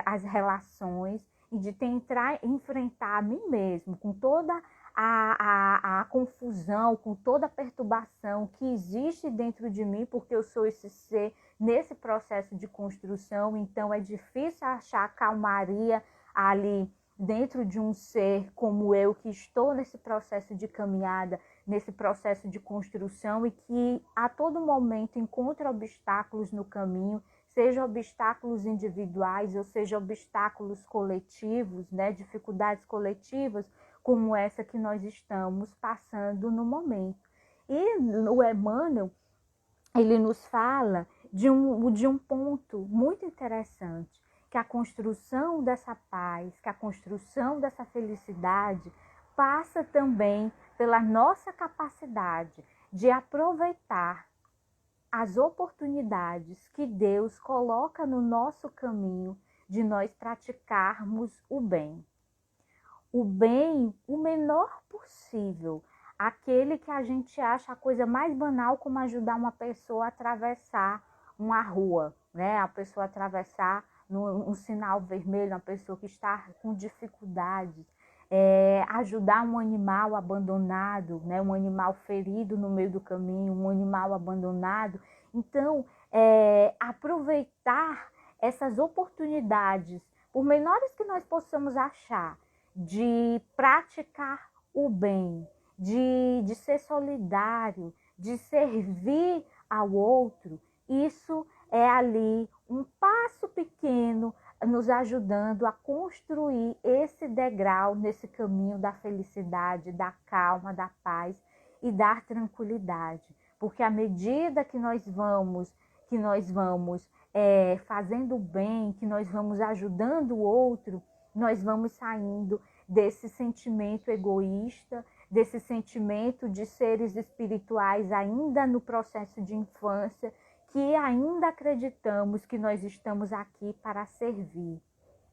as relações e de tentar enfrentar a mim mesmo com toda a confusão, com toda a perturbação que existe dentro de mim, porque eu sou esse ser nesse processo de construção, então é difícil achar calmaria ali dentro de um ser como eu, que estou nesse processo de caminhada, nesse processo de construção e que a todo momento encontra obstáculos no caminho, seja obstáculos individuais ou seja obstáculos coletivos, né, dificuldades coletivas, como essa que nós estamos passando no momento. E o Emmanuel, ele nos fala de um ponto muito interessante, que a construção dessa paz, que a construção dessa felicidade passa também pela nossa capacidade de aproveitar as oportunidades que Deus coloca no nosso caminho de nós praticarmos o bem. O bem o menor possível, aquele que a gente acha a coisa mais banal, como ajudar uma pessoa a atravessar uma rua, né? A pessoa atravessar um sinal vermelho, uma pessoa que está com dificuldades, ajudar um animal abandonado, né? Um animal ferido no meio do caminho, um animal abandonado. Então, aproveitar essas oportunidades, por menores que nós possamos achar, de praticar o bem, de ser solidário, de servir ao outro, isso é ali um passo pequeno nos ajudando a construir esse degrau nesse caminho da felicidade, da calma, da paz e da tranquilidade. Porque à medida que nós vamos fazendo o bem, que nós vamos ajudando o outro, nós vamos saindo desse sentimento egoísta, desse sentimento de seres espirituais ainda no processo de infância, que ainda acreditamos que nós estamos aqui para servir.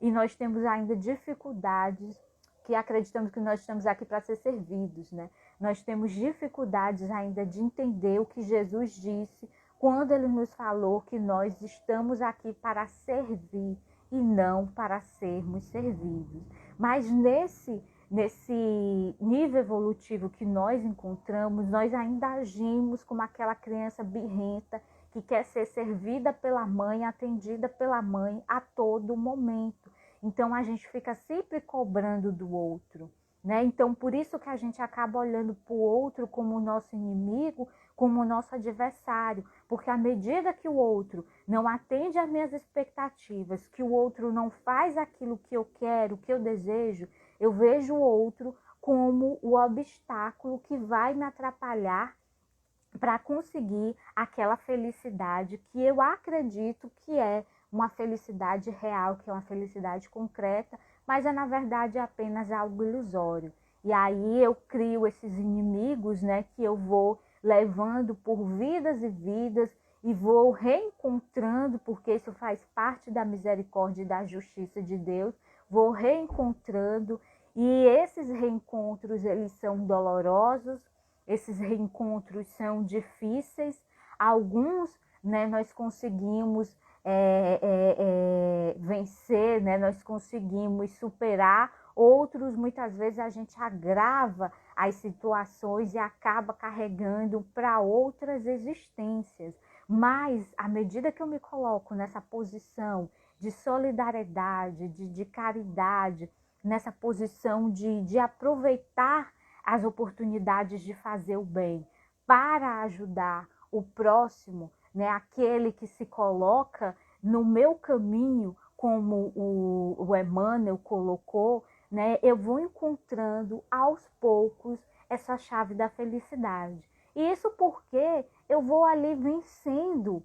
E nós temos ainda dificuldades, que acreditamos que nós estamos aqui para ser servidos, né? Nós temos dificuldades ainda de entender o que Jesus disse quando ele nos falou que nós estamos aqui para servir e não para sermos servidos. Mas nesse nível evolutivo que nós encontramos, nós ainda agimos como aquela criança birrenta que quer ser servida pela mãe, atendida pela mãe a todo momento. Então a gente fica sempre cobrando do outro, né? Então por isso que a gente acaba olhando para o outro como o nosso inimigo, como o nosso adversário, porque à medida que o outro não atende às minhas expectativas, que o outro não faz aquilo que eu quero, que eu desejo, eu vejo o outro como o obstáculo que vai me atrapalhar para conseguir aquela felicidade que eu acredito que é uma felicidade real, que é uma felicidade concreta, mas na verdade é apenas algo ilusório. E aí eu crio esses inimigos, né, que eu vou levando por vidas e vidas e vou reencontrando, porque isso faz parte da misericórdia e da justiça de Deus, vou reencontrando, e esses reencontros, eles são dolorosos, esses reencontros são difíceis, alguns, né, nós conseguimos vencer, né, nós conseguimos superar, outros muitas vezes a gente agrava as situações e acaba carregando para outras existências. Mas, à medida que eu me coloco nessa posição de solidariedade, de caridade, nessa posição de aproveitar as oportunidades de fazer o bem para ajudar o próximo, né, aquele que se coloca no meu caminho, como o Emmanuel colocou, né, eu vou encontrando aos poucos essa chave da felicidade. E isso porque eu vou ali vencendo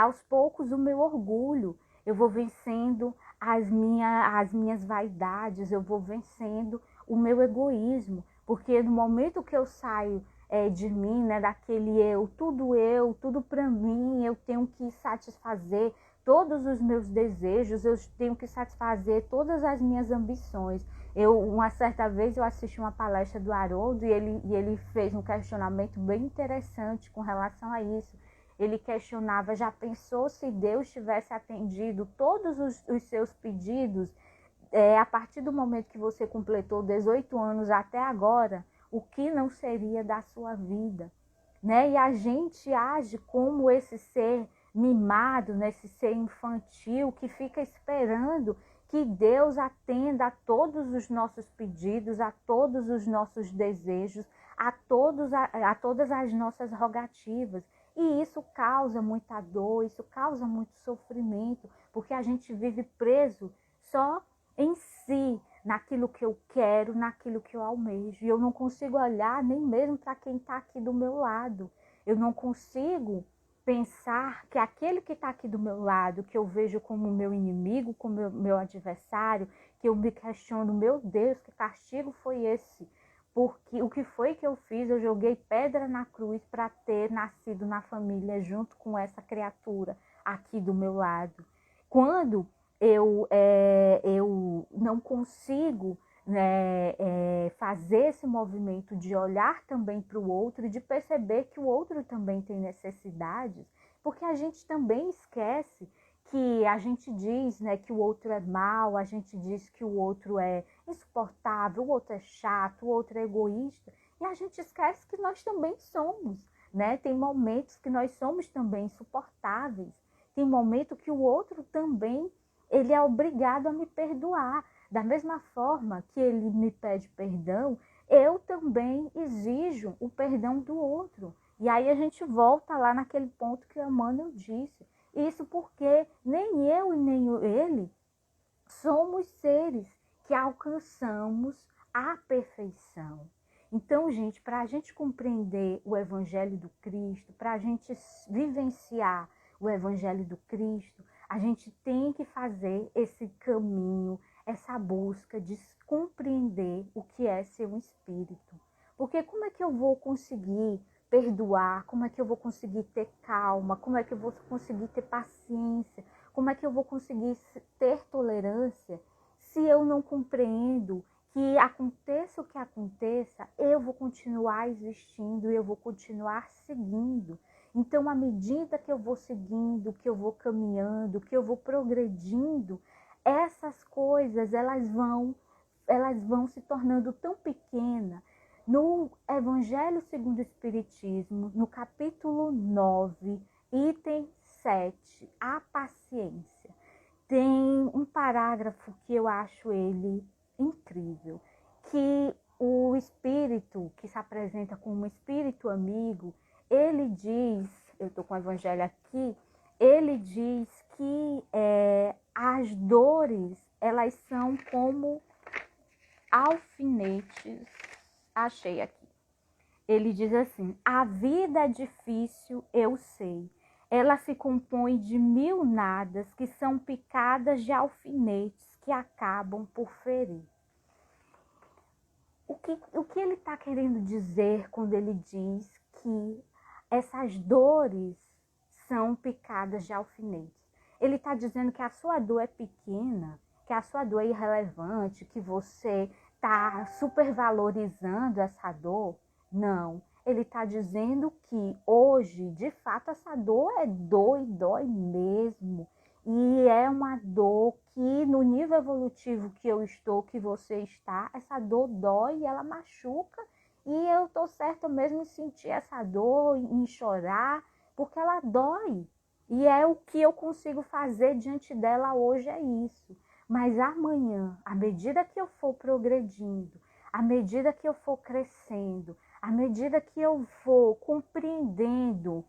aos poucos o meu orgulho, eu vou vencendo as minhas vaidades, eu vou vencendo o meu egoísmo, porque no momento que eu saio de mim, né, daquele eu, tudo para mim, eu tenho que satisfazer todos os meus desejos, eu tenho que satisfazer todas as minhas ambições. Uma certa vez eu assisti uma palestra do Haroldo e ele fez um questionamento bem interessante com relação a isso. Ele questionava, já pensou se Deus tivesse atendido todos os seus pedidos a partir do momento que você completou 18 anos até agora, o que não seria da sua vida? Né? E a gente age como esse ser mimado, né? Esse ser infantil que fica esperando que Deus atenda a todos os nossos pedidos, a todos os nossos desejos, a todas as nossas rogativas. E isso causa muita dor, isso causa muito sofrimento, porque a gente vive preso só em si, naquilo que eu quero, naquilo que eu almejo. E eu não consigo olhar nem mesmo para quem está aqui do meu lado. Eu não consigo pensar que aquele que está aqui do meu lado, que eu vejo como meu inimigo, como meu adversário, que eu me questiono, meu Deus, que castigo foi esse? Porque o que foi que eu fiz? Eu joguei pedra na cruz para ter nascido na família junto com essa criatura aqui do meu lado. Quando eu não consigo, né, fazer esse movimento de olhar também para o outro e de perceber que o outro também tem necessidades, porque a gente também esquece que a gente diz, né, que o outro é mau, a gente diz que o outro é insuportável, o outro é chato, o outro é egoísta, e a gente esquece que nós também somos, né? Tem momentos que nós somos também insuportáveis, tem momento que o outro também ele é obrigado a me perdoar. Da mesma forma que ele me pede perdão, eu também exijo o perdão do outro. E aí a gente volta lá naquele ponto que o Emmanuel disse. Isso porque nem eu e nem ele somos seres que alcançamos a perfeição. Então, gente, para a gente compreender o Evangelho do Cristo, para a gente vivenciar o Evangelho do Cristo, a gente tem que fazer esse caminho, essa busca de compreender o que é ser um espírito. Porque como é que eu vou conseguir perdoar? Como é que eu vou conseguir ter calma? Como é que eu vou conseguir ter paciência? Como é que eu vou conseguir ter tolerância se eu não compreendo que aconteça o que aconteça, eu vou continuar existindo e eu vou continuar seguindo. Então, à medida que eu vou seguindo, que eu vou caminhando, que eu vou progredindo, essas coisas elas vão se tornando tão pequenas. No Evangelho segundo o Espiritismo, no capítulo 9, item 7, a paciência, tem um parágrafo que eu acho ele incrível, que o espírito que se apresenta como um espírito amigo, ele diz, eu estou com o Evangelho aqui, ele diz que as dores, elas são como alfinetes. Achei aqui. Ele diz assim: a vida é difícil, eu sei. Ela se compõe de mil nadas que são picadas de alfinetes que acabam por ferir. O que ele está querendo dizer quando ele diz que essas dores são picadas de alfinetes? Ele está dizendo que a sua dor é pequena, que a sua dor é irrelevante, que você está supervalorizando essa dor? Não. Ele está dizendo que hoje, de fato, essa dor é dor e dói mesmo. E é uma dor que, no nível evolutivo que eu estou, que você está, essa dor dói e ela machuca. E eu estou certa mesmo em sentir essa dor, em chorar, porque ela dói. E é o que eu consigo fazer diante dela hoje, é isso. Mas amanhã, à medida que eu for progredindo, à medida que eu for crescendo, à medida que eu for compreendendo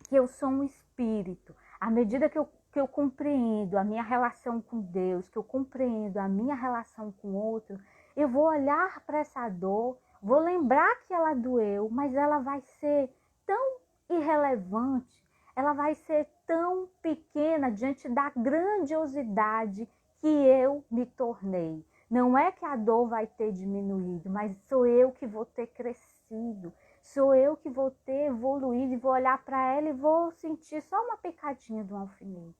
que eu sou um espírito, à medida que eu compreendo a minha relação com Deus, que eu compreendo a minha relação com o outro, eu vou olhar para essa dor, vou lembrar que ela doeu, mas ela vai ser tão irrelevante, ela vai ser tão pequena diante da grandiosidade que eu me tornei. Não é que a dor vai ter diminuído, mas sou eu que vou ter crescido. Sou eu que vou ter evoluído e vou olhar para ela e vou sentir só uma picadinha de um alfinete.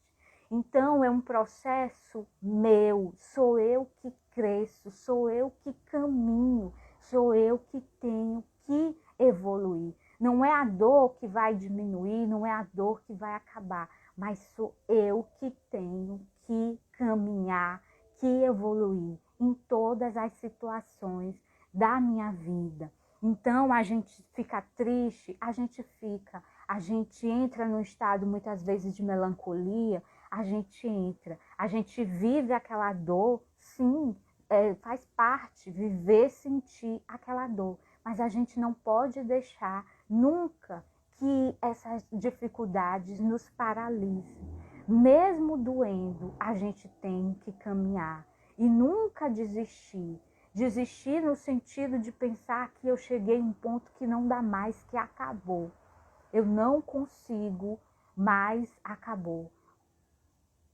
Então é um processo meu, sou eu que cresço, sou eu que caminho, sou eu que tenho que evoluir. Não é a dor que vai diminuir, não é a dor que vai acabar, mas sou eu que tenho que caminhar, que evoluir em todas as situações da minha vida. Então a gente fica triste, a gente entra num estado muitas vezes de melancolia, a gente vive aquela dor, sim, faz parte viver, sentir aquela dor, mas a gente não pode deixar nunca que essas dificuldades nos paralisem. Mesmo doendo, a gente tem que caminhar e nunca desistir. Desistir no sentido de pensar que eu cheguei a um ponto que não dá mais, que acabou. Eu não consigo mais, acabou.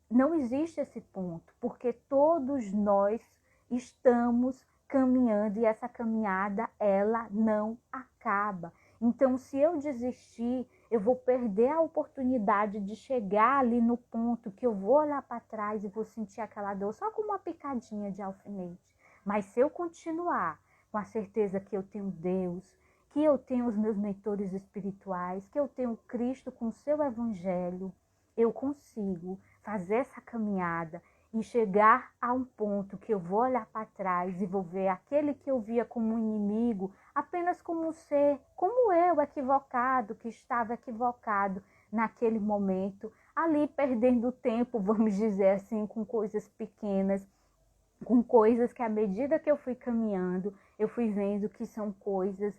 Não existe esse ponto, porque todos nós estamos caminhando e essa caminhada, ela não acaba. Então, se eu desistir, eu vou perder a oportunidade de chegar ali no ponto que eu vou olhar para trás e vou sentir aquela dor só com uma picadinha de alfinete. Mas se eu continuar com a certeza que eu tenho Deus, que eu tenho os meus mentores espirituais, que eu tenho Cristo com o seu evangelho, eu consigo fazer essa caminhada e chegar a um ponto que eu vou olhar para trás e vou ver aquele que eu via como um inimigo apenas como um ser, como eu, equivocado, que estava equivocado naquele momento, ali perdendo tempo, vamos dizer assim, com coisas pequenas, com coisas que à medida que eu fui caminhando, eu fui vendo que são coisas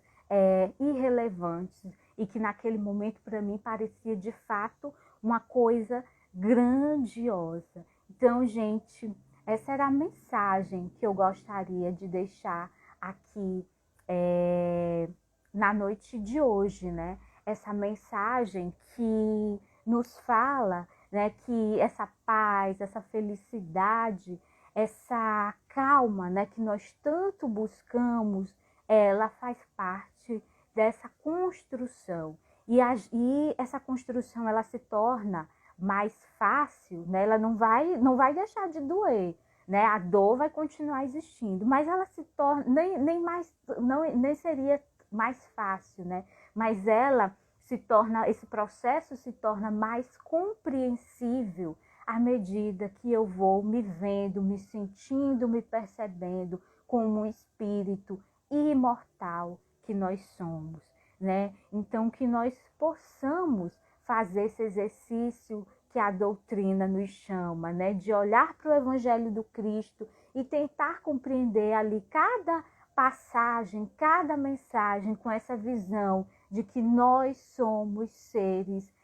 irrelevantes e que naquele momento para mim parecia de fato uma coisa grandiosa. Então, gente, essa era a mensagem que eu gostaria de deixar aqui na noite de hoje, né? Essa mensagem que nos fala, né, que essa paz, essa felicidade, essa calma, né, que nós tanto buscamos, ela faz parte dessa construção. E essa construção, ela se torna mais fácil, né? Ela não vai deixar de doer, né? A dor vai continuar existindo, mas ela se torna, nem seria mais fácil, né? Mas esse processo se torna mais compreensível à medida que eu vou me vendo, me sentindo, me percebendo como um espírito imortal que nós somos, né? Então, que nós possamos fazer esse exercício que a doutrina nos chama, né? De olhar para o Evangelho do Cristo e tentar compreender ali cada passagem, cada mensagem com essa visão de que nós somos seres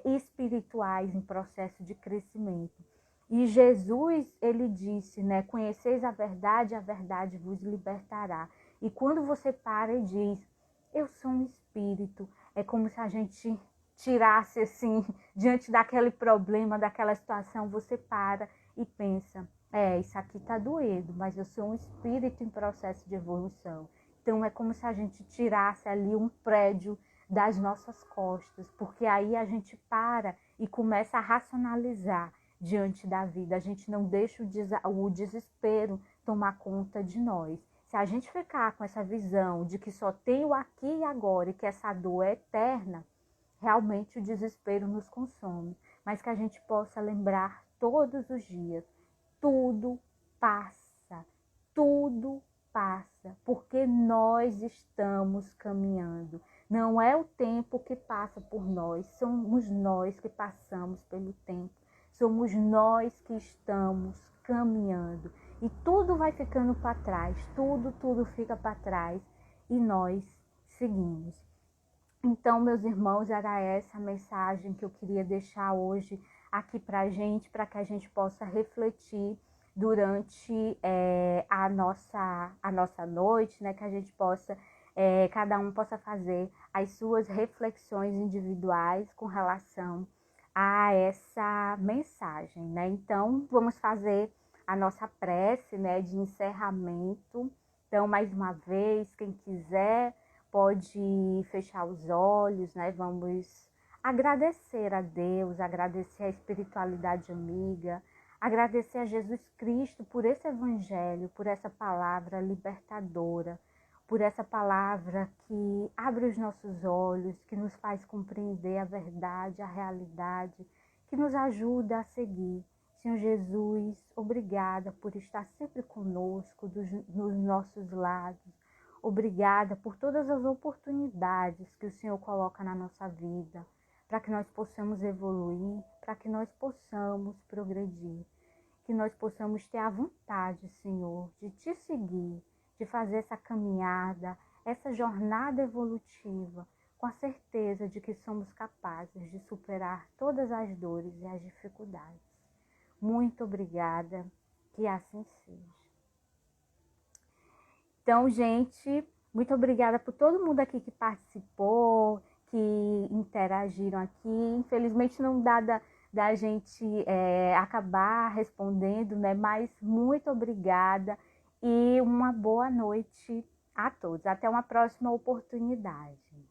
espirituais em processo de crescimento. E Jesus, ele disse, né? Conheceis a verdade vos libertará. E quando você para e diz, eu sou um espírito, é como se a gente tirasse assim, diante daquele problema, daquela situação, você para e pensa, Isso aqui tá doendo, mas eu sou um espírito em processo de evolução. Então é como se a gente tirasse ali um prédio das nossas costas, porque aí a gente para e começa a racionalizar diante da vida. A gente não deixa o desespero tomar conta de nós. Se a gente ficar com essa visão de que só tem o aqui e agora e que essa dor é eterna, realmente o desespero nos consome. Mas que a gente possa lembrar todos os dias: tudo passa, tudo passa, porque nós estamos caminhando. Não é o tempo que passa por nós, somos nós que passamos pelo tempo. Somos nós que estamos caminhando. E tudo vai ficando para trás, tudo fica para trás e nós seguimos. Então, meus irmãos, era essa a mensagem que eu queria deixar hoje aqui para que a gente possa refletir durante a nossa noite, né? Que a gente possa, cada um possa fazer as suas reflexões individuais com relação a essa mensagem, né? Então, vamos fazer a nossa prece, né, de encerramento. Então, mais uma vez, quem quiser pode fechar os olhos, né? Vamos agradecer a Deus, agradecer a espiritualidade amiga, agradecer a Jesus Cristo por esse evangelho, por essa palavra libertadora, por essa palavra que abre os nossos olhos, que nos faz compreender a verdade, a realidade, que nos ajuda a seguir. Senhor Jesus, obrigada por estar sempre conosco, nos nossos lados. Obrigada por todas as oportunidades que o Senhor coloca na nossa vida, para que nós possamos evoluir, para que nós possamos progredir, que nós possamos ter a vontade, Senhor, de te seguir, de fazer essa caminhada, essa jornada evolutiva, com a certeza de que somos capazes de superar todas as dores e as dificuldades. Muito obrigada, que assim seja. Então, gente, muito obrigada por todo mundo aqui que participou, que interagiram aqui. Infelizmente não dá da gente acabar respondendo, né? Mas muito obrigada e uma boa noite a todos. Até uma próxima oportunidade.